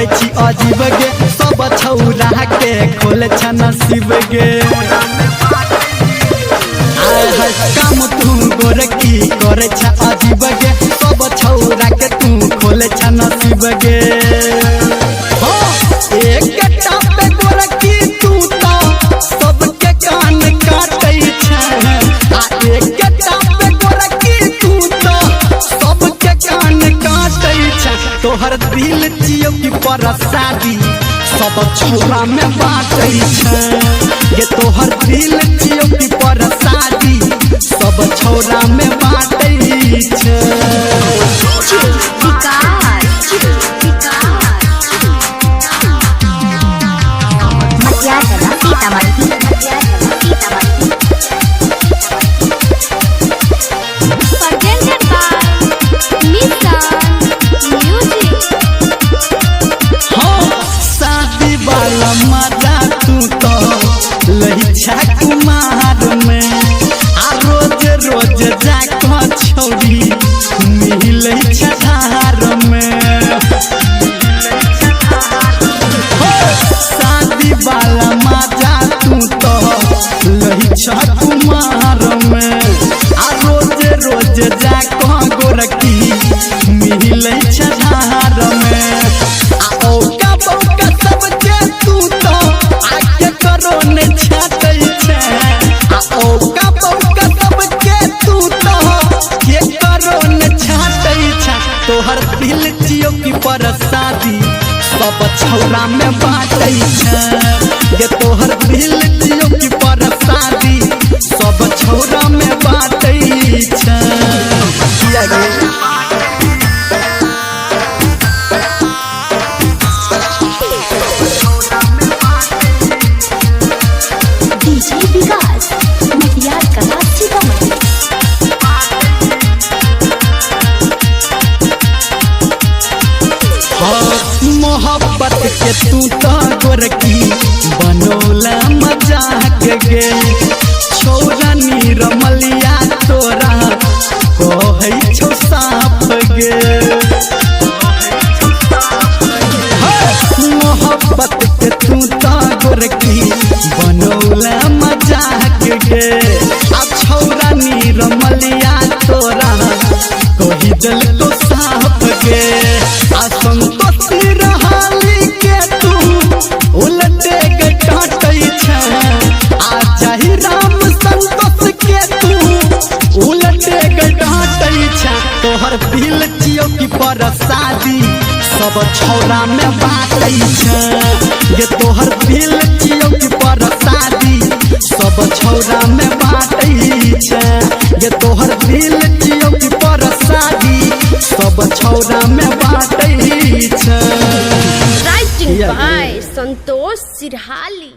करे छी अजीब गे सब छौरा के खोले छ नसीब गे काम तू गोरकी करे छ अजीब गे सब छौरा के तू खोले छ नसीब गे एक पे गोरकी तू तो सबके कान काटै छ एक पे गोरकी तू तो सबके कान काटै छ तोहर दिल जियो की परसादी सब छौरा में बाटै छ ये तोहर दिल जियो की परसादी सब छौरा में बाटै छ मजा तू तो लहिछा कुमार में आ रोज रोज जाको छौरी मिलै छ धार में शादी वाला मजा तू तो लहिछा कुमार में आ रोज रोज जाको गोरकी मिलै छ धार में आ औका बौका सबके तू तो आके करो ने छाटै छ आ औका बौका सबके तू तो के करो ने छाटै छ तोहर दिल जियो की परसादी सब छौरा में बाटै छ ये तोहर दिल जियो की परसादी सब छौरा में बाटै छ किया गे मोहब्बत के तू तो गोरकी बनोला मजाक गे छौरा निरमलिया तोरा कहै छौ साफ गे मोहब्बत के तू तो गोरकी बनोला मजाक गे आ छौरा निरमलिया तोरा कहि दिल तो साफ गे आ संतोषी रहाली के तू उलटे के डांटै छ आ जाहि राम संतोष के तू उलटे के डांटै छ तोहर दिल जियो की परसादी सब छौरा में बाटै छ ये तोहर दिल जियो की परसादी सब छौरा में बाटै छ ये तोहर दिल जियो की परसादी सब छौरा में बाटै छ Writing by Santosh Sirhali।